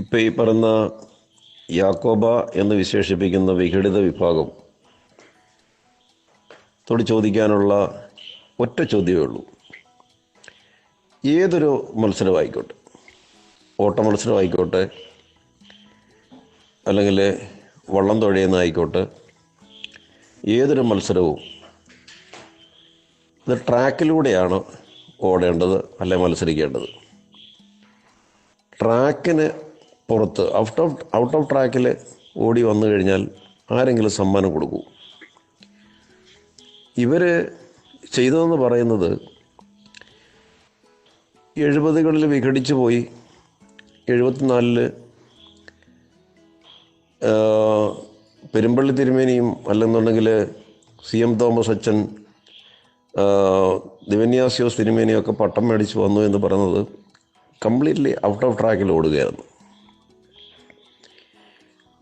ഇപ്പം ഈ പറയുന്ന യാക്കോബ എന്ന് വിശേഷിപ്പിക്കുന്ന വിഘടിത വിഭാഗം ത്തോട് ചോദിക്കാനുള്ള ഒറ്റ ചോദ്യമേ ഉള്ളൂ. ഏതൊരു മത്സരമായിക്കോട്ടെ, ഓട്ട മത്സരമായിക്കോട്ടെ, അല്ലെങ്കിൽ വള്ളം തുഴയുന്നതായിക്കോട്ടെ, ഏതൊരു മത്സരവും ഇത് ട്രാക്കിലൂടെയാണ് ഓടേണ്ടത് അല്ലെ മത്സരിക്കേണ്ടത്. ട്രാക്കിന് പുറത്ത് ഔട്ട് ഓഫ് ട്രാക്കിൽ ഓടി വന്നു കഴിഞ്ഞാൽ ആരെങ്കിലും സമ്മാനം കൊടുക്കൂ. ഇവർ ചെയ്തതെന്ന് പറയുന്നത് 70കളിൽ വിഘടിച്ചു പോയി 74 പെരുമ്പള്ളി തിരുമേനിയും അല്ലെന്നുണ്ടെങ്കിൽ CM തോമസ് അച്ഛൻ, ദിവന്യാസ്യോസ് തിരുമേനിയൊക്കെ പട്ടം മേടിച്ച് വന്നു എന്ന് പറയുന്നത് കംപ്ലീറ്റ്ലി ഔട്ട് ഓഫ് ട്രാക്കിൽ ഓടുകയായിരുന്നു.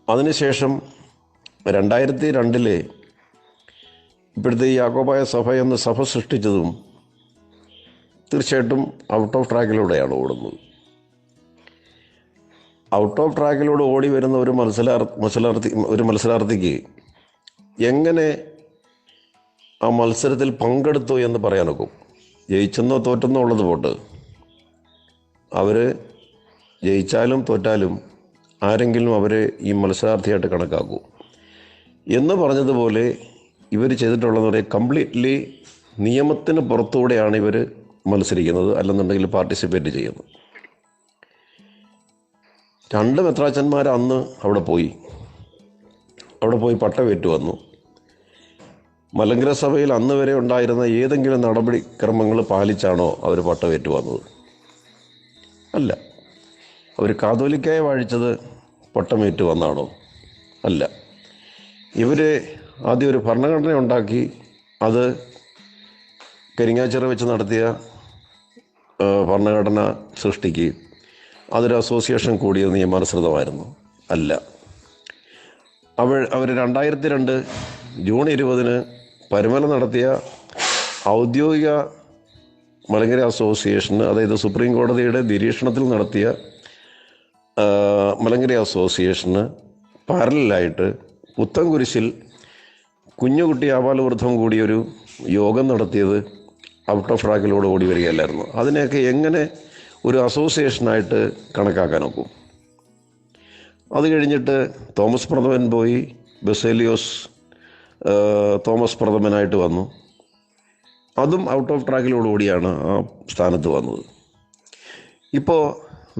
അതിനുശേഷം 2002 ഇപ്പോഴത്തെ ഈ യാക്കോബായ സഭ എന്ന സഭ സൃഷ്ടിച്ചതും തീർച്ചയായിട്ടും ഔട്ട് ഓഫ് ട്രാക്കിലൂടെയാണ് ഓടുന്നത്. ഔട്ട് ഓഫ് ട്രാക്കിലൂടെ ഓടി വരുന്ന ഒരു മത്സരാർത്ഥിക്ക് എങ്ങനെ ആ മത്സരത്തിൽ പങ്കെടുത്തു എന്ന് പറയാനൊക്കും. ജയിച്ചെന്നോ തോറ്റെന്നോ ഉള്ളത് പോട്ട്, അവർ ജയിച്ചാലും തോറ്റാലും ആരെങ്കിലും അവരെ ഈ മത്സരാർത്ഥിയായിട്ട് കണക്കാക്കൂ എന്ന് പറഞ്ഞതുപോലെ ഇവർ ചെയ്തിട്ടുള്ളതെന്ന് പറയുക കംപ്ലീറ്റ്ലി നിയമത്തിന് പുറത്തുകൂടെയാണ് ഇവർ മത്സരിക്കുന്നത്, അല്ലെന്നുണ്ടെങ്കിൽ പാർട്ടിസിപ്പേറ്റ് ചെയ്യുന്നത്. 2 മെത്രാച്ചന്മാർ അന്ന് അവിടെ പോയി പട്ടമേറ്റു വന്നു. മലങ്കര സഭയിൽ അന്ന് വരെ ഉണ്ടായിരുന്ന ഏതെങ്കിലും നടപടിക്രമങ്ങൾ പാലിച്ചാണോ അവർ പട്ടമേറ്റു വന്നത്? അല്ല. അവർ കാതോലിക്കായെ വാഴിച്ചത് പട്ടമേറ്റു വന്നാണോ? അല്ല. ഇവർ ആദ്യം ഒരു ഭരണഘടന ഉണ്ടാക്കി, അത് കരിങ്ങാച്ചിറ വെച്ച് നടത്തിയ ഭരണഘടന സൃഷ്ടിക്കുകയും അതൊരു അസോസിയേഷൻ കൂടിയത് നിയമാനുസൃതമായിരുന്നു? അല്ല. അവർ 2002 ജൂൺ 20 പരുമല നടത്തിയ ഔദ്യോഗിക മലങ്കര അസോസിയേഷന്, അതായത് സുപ്രീം കോടതിയുടെ നിരീക്ഷണത്തിൽ നടത്തിയ മലങ്കര അസോസിയേഷന് പാരലായിട്ട് പുത്തൻകുരിശിൽ കുഞ്ഞുകുട്ടി ആപാലവൃദ്ധം കൂടിയൊരു യോഗം നടത്തിയത് ഔട്ട് ഓഫ് ട്രാക്കിലൂടെ ഓടി വരികയല്ലായിരുന്നു. അതിനെയൊക്കെ എങ്ങനെ ഒരു അസോസിയേഷനായിട്ട് കണക്കാക്കാനൊക്കും? അത് കഴിഞ്ഞിട്ട് തോമസ് പ്രഥമൻ പോയി ബസേലിയോസ് തോമസ് പ്രഥമനായിട്ട് വന്നു. അതും ഔട്ട് ഓഫ് ട്രാക്കിലൂടെ ഓടിയാണ് ആ സ്ഥാനത്ത് വന്നത്. ഇപ്പോൾ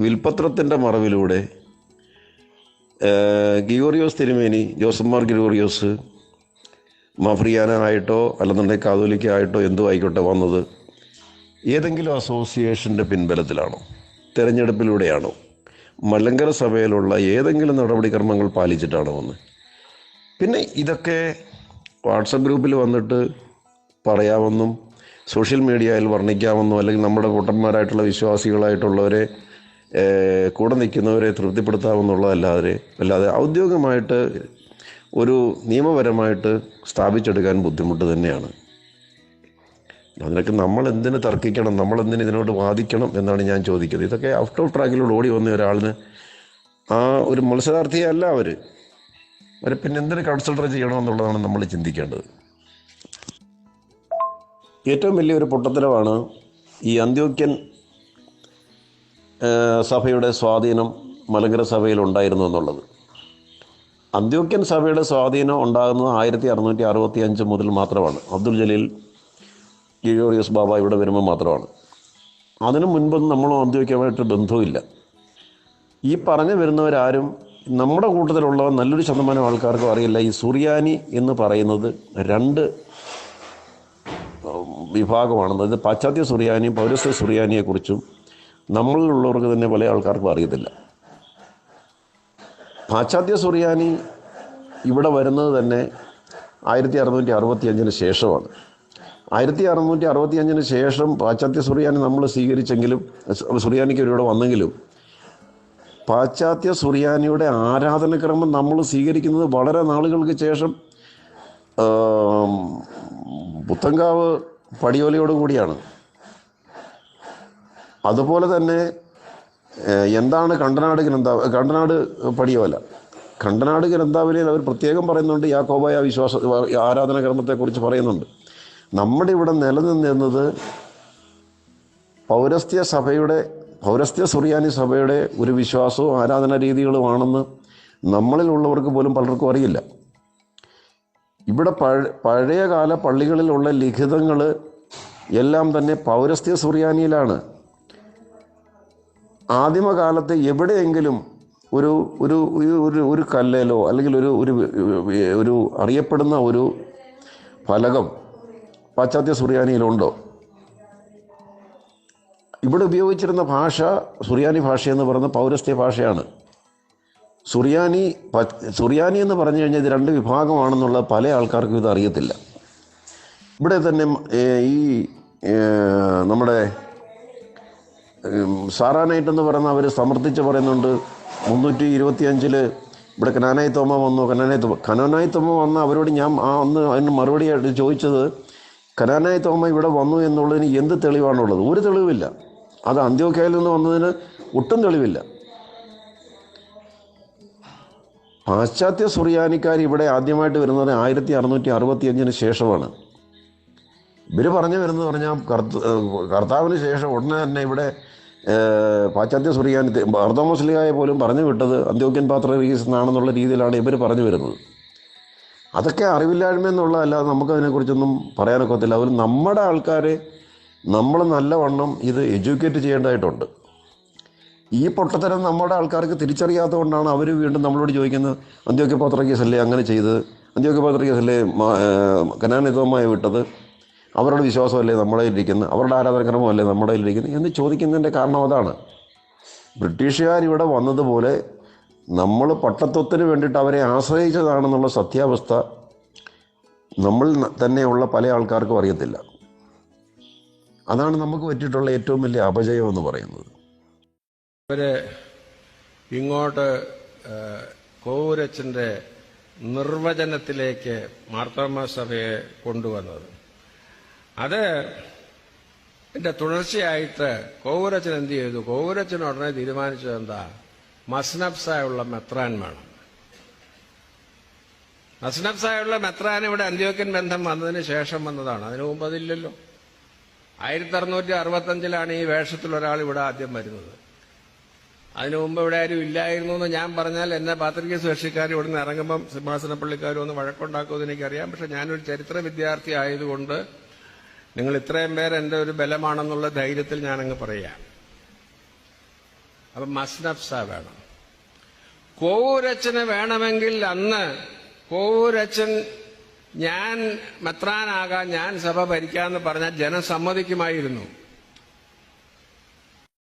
വിൽപ്പത്രത്തിൻ്റെ മറവിലൂടെ ഗിയോറിയോസ് തിരുമേനി, ജോസഫ് മാർ ഗിയോറിയോസ് മഫ്രിയാനായിട്ടോ അല്ലെന്നുണ്ടെങ്കിൽ കാതോലിക്കായിട്ടോ എന്തോ ആയിക്കോട്ടെ വന്നത് ഏതെങ്കിലും അസോസിയേഷൻ്റെ പിൻബലത്തിലാണോ? തിരഞ്ഞെടുപ്പിലൂടെയാണോ? മലങ്കര സഭയിലുള്ള ഏതെങ്കിലും നടപടിക്രമങ്ങൾ പാലിച്ചിട്ടാണോ വന്നത്? പിന്നെ ഇതൊക്കെ വാട്സപ്പ് ഗ്രൂപ്പിൽ വന്നിട്ട് പറയാമെന്നും സോഷ്യൽ മീഡിയയിൽ വർണ്ണിക്കാമെന്നും, അല്ലെങ്കിൽ നമ്മുടെ കൂട്ടന്മാരായിട്ടുള്ള വിശ്വാസികളായിട്ടുള്ളവരെ കൂടെ നിൽക്കുന്നവരെ തൃപ്തിപ്പെടുത്താമെന്നുള്ളതല്ലാതെ ഔദ്യോഗികമായിട്ട് ഒരു നിയമപരമായിട്ട് സ്ഥാപിച്ചെടുക്കാൻ ബുദ്ധിമുട്ട് തന്നെയാണ്. അതിനൊക്കെ നമ്മൾ എന്തിന് തർക്കിക്കണം, നമ്മളെന്തിന് ഇതിനോട് വാദിക്കണം എന്നാണ് ഞാൻ ചോദിക്കുന്നത്. ഇതൊക്കെ ഔട്ട് ഓഫ് ട്രാക്കിലൂടെ ഓടി വന്ന ഒരാളിന്, ആ ഒരു മത്സരാർത്ഥിയെ അല്ല അവരെ പിന്നെ എന്തിന് കൺസിഡർ ചെയ്യണമെന്നുള്ളതാണ് നമ്മൾ ചിന്തിക്കേണ്ടത്. ഏറ്റവും വലിയൊരു പൊട്ടത്തരമാണ് ഈ അന്ത്യോക്യൻ സഭയുടെ സ്വാധീനം മലങ്കര സഭയിൽ ഉണ്ടായിരുന്നു എന്നുള്ളത്. അന്ത്യോക്യൻ സഭയുടെ സ്വാധീനം ഉണ്ടാകുന്നത് 1665 മുതൽ മാത്രമാണ്. അബ്ദുൽ ജലീൽ ഗിയോറിയോസ് ബാബ ഇവിടെ വരുമ്പോൾ മാത്രമാണ്. അതിനു മുൻപൊന്നും നമ്മളും അന്ത്യോക്യമായിട്ട് ബന്ധവുമില്ല. ഈ പറഞ്ഞു വരുന്നവരാരും നമ്മുടെ കൂട്ടത്തിലുള്ള നല്ലൊരു ശതമാനം ആൾക്കാർക്കും അറിയില്ല. ഈ സുറിയാനി എന്ന് പറയുന്നത് 2 വിഭാഗമാണെന്ന്. ഇത് പാശ്ചാത്യ സുറിയാനിയും പൗരസ്ത്യ സുറിയാനിയെക്കുറിച്ചും നമ്മളിലുള്ളവർക്ക് തന്നെ പല ആൾക്കാർക്കും അറിയത്തില്ല. പാശ്ചാത്യ സുറിയാനി ഇവിടെ വരുന്നത് തന്നെ 1665 ശേഷമാണ്. 1665 ശേഷം പാശ്ചാത്യ സുറിയാനി നമ്മൾ സ്വീകരിച്ചെങ്കിലും, സുറിയാനിക്ക് ഇവിടെ വന്നെങ്കിലും, പാശ്ചാത്യ സുറിയാനിയുടെ ആരാധനക്രമം നമ്മൾ സ്വീകരിക്കുന്നത് വളരെ നാളുകൾക്ക് ശേഷം പുത്തങ്കാവ് പടിയോലയോട് കൂടിയാണ്. അതുപോലെ തന്നെ എന്താണ് കണ്ടനാട് പടിയോല? കണ്ടനാട് ഗ്രന്ഥാവലിയിൽ അവർ പ്രത്യേകം പറയുന്നുണ്ട്, യാക്കോബായ ആരാധന ക്രമത്തെക്കുറിച്ച് പറയുന്നുണ്ട്. നമ്മുടെ ഇവിടെ നിലനിന്നിരുന്നത് പൗരസ്ത്യ സുറിയാനി സഭയുടെ ഒരു വിശ്വാസവും ആരാധനാ രീതികളുമാണെന്ന് നമ്മളിലുള്ളവർക്ക് പോലും പലർക്കും അറിയില്ല. ഇവിടെ പഴയകാല പള്ളികളിലുള്ള ലിഖിതങ്ങൾ എല്ലാം തന്നെ പൗരസ്ത്യ സുറിയാനിയിലാണ്. ആദിമകാലത്ത് എവിടെയെങ്കിലും ഒരു ഒരു ഒരു കല്ലേലോ അല്ലെങ്കിൽ ഒരു അറിയപ്പെടുന്ന ഒരു ഫലകം പാശ്ചാത്യ സുറിയാനിയിലുണ്ടോ? ഇവിടെ ഉപയോഗിച്ചിരുന്ന ഭാഷ സുറിയാനി ഭാഷയെന്ന് പറയുന്ന പൗരസ്ത്യ ഭാഷയാണ്. സുറിയാനി എന്ന് പറഞ്ഞു കഴിഞ്ഞാൽ ഇത് രണ്ട് വിഭാഗമാണെന്നുള്ള പല ആൾക്കാർക്കും ഇത് അറിയത്തില്ല. ഇവിടെ തന്നെ ഈ നമ്മുടെ സാറാനൈറ്റ് എന്ന് പറയുന്ന അവർ സമർത്ഥിച്ച് പറയുന്നുണ്ട്, 325 ഇവിടെ കനാനായി തോമ വന്നു. കനാനായി തോമ വന്ന അവരോട് ഞാൻ അതിന് മറുപടിയായിട്ട് ചോദിച്ചത്, കനാനായി തോമ ഇവിടെ വന്നു എന്നുള്ളതിന് എന്ത് തെളിവാണുള്ളത്? ഒരു തെളിവില്ല. അത് അന്ത്യോക്യയിൽ നിന്ന് വന്നതിന് ഒട്ടും തെളിവില്ല. പാശ്ചാത്യ സുറിയാനിക്കാർ ഇവിടെ ആദ്യമായിട്ട് വരുന്നത് 1665 ശേഷമാണ്. ഇവർ പറഞ്ഞു വരുന്നത് പറഞ്ഞാൽ കർത്താവിന് ശേഷം ഉടനെ തന്നെ ഇവിടെ പാശ്ചാത്യ സുറിയാനി ബർത്തോമസ്ലിഹായെ പോലും പറഞ്ഞു വിട്ടത് അന്ത്യോക്യൻ പാത്രീസ് എന്നാണെന്നുള്ള രീതിയിലാണ് ഇവർ പറഞ്ഞു വരുന്നത്. അതൊക്കെ അറിവില്ലായ്മ എന്നുള്ളതല്ലാതെ നമുക്കതിനെക്കുറിച്ചൊന്നും പറയാനൊക്കത്തില്ല. അതുപോലെ നമ്മുടെ ആൾക്കാരെ നമ്മൾ നല്ലവണ്ണം ഇത് എഡ്യൂക്കേറ്റ് ചെയ്യേണ്ടതായിട്ടുണ്ട്. ഈ പൊട്ടത്തരം നമ്മുടെ ആൾക്കാർക്ക് തിരിച്ചറിയാത്തതുകൊണ്ടാണ് അവർ വീണ്ടും നമ്മളോട് ചോദിക്കുന്നത്, അന്ത്യോക്യ പാത്രീസ് അല്ലേ അങ്ങനെ ചെയ്തത്? അന്ത്യോക്യ പാത്രീസ് അല്ലേ കനാനിതോമായി വിട്ടത്? അവരുടെ വിശ്വാസമല്ലേ നമ്മുടെ ഇരിക്കുന്നത്? അവരുടെ ആരാധനക്രമമല്ലേ നമ്മുടെ ഇരിക്കുന്നത് എന്ന് ചോദിക്കുന്നതിൻ്റെ കാരണം അതാണ്. ബ്രിട്ടീഷുകാരിവിടെ വന്നതുപോലെ നമ്മൾ പട്ടത്വത്തിന് വേണ്ടിയിട്ട് അവരെ ആശ്രയിച്ചതാണെന്നുള്ള സത്യാവസ്ഥ നമ്മൾ തന്നെയുള്ള പല ആൾക്കാർക്കും അറിയത്തില്ല. അതാണ് നമുക്ക് പറ്റിയിട്ടുള്ള ഏറ്റവും വലിയ അപജയം എന്ന് പറയുന്നത്. അവര് ഇങ്ങോട്ട് കോവൂരച്ചൻ്റെ നിർവചനത്തിലേക്ക് മാർത്തോമാ സഭയെ കൊണ്ടുവന്നത്, അത് ഇതിന്റെ തുടർച്ചയായിട്ട് കോവൂരച്ചൻ എന്ത് ചെയ്തു? കോവൂരച്ചൻ ഉടനെ തീരുമാനിച്ചത് എന്താ? മസ്നബ്സായുള്ള മെത്രാൻ വേണം. മസ്നബ്സായുള്ള മെത്രാൻ ഇവിടെ അന്ത്യോക്യൻ ബന്ധം വന്നതിന് ശേഷം വന്നതാണ്. അതിനു മുമ്പ് അതില്ലല്ലോ. 1665 ഈ വേഷത്തിൽ ഒരാൾ ഇവിടെ ആദ്യം വരുന്നത്. അതിനു മുമ്പ് ഇവിടെ ആരും ഇല്ലായിരുന്നു എന്ന് ഞാൻ പറഞ്ഞാൽ എന്നെ പാത്രികേസ് കക്ഷിക്കാർ ഇവിടെ നിന്ന് ഇറങ്ങുമ്പം സിംഹാസനപ്പള്ളിക്കാരും ഒന്ന് വഴക്കുണ്ടാക്കുമെന്ന് എനിക്കറിയാം. പക്ഷെ ഞാനൊരു ചരിത്ര വിദ്യാർത്ഥി ആയതുകൊണ്ട് നിങ്ങൾ ഇത്രയും പേർ എൻ്റെ ഒരു ബലമാണെന്നുള്ള ധൈര്യത്തിൽ ഞാനങ്ങ് പറയാം. അപ്പം മസ്നബ്സ വേണം. കോവൂരച്ചന് വേണമെങ്കിൽ അന്ന് കോവൂരച്ചൻ ഞാൻ മെത്രാനാകാൻ, ഞാൻ സഭ ഭരിക്കാമെന്ന് പറഞ്ഞാൽ ജനം സമ്മതിക്കുമായിരുന്നു.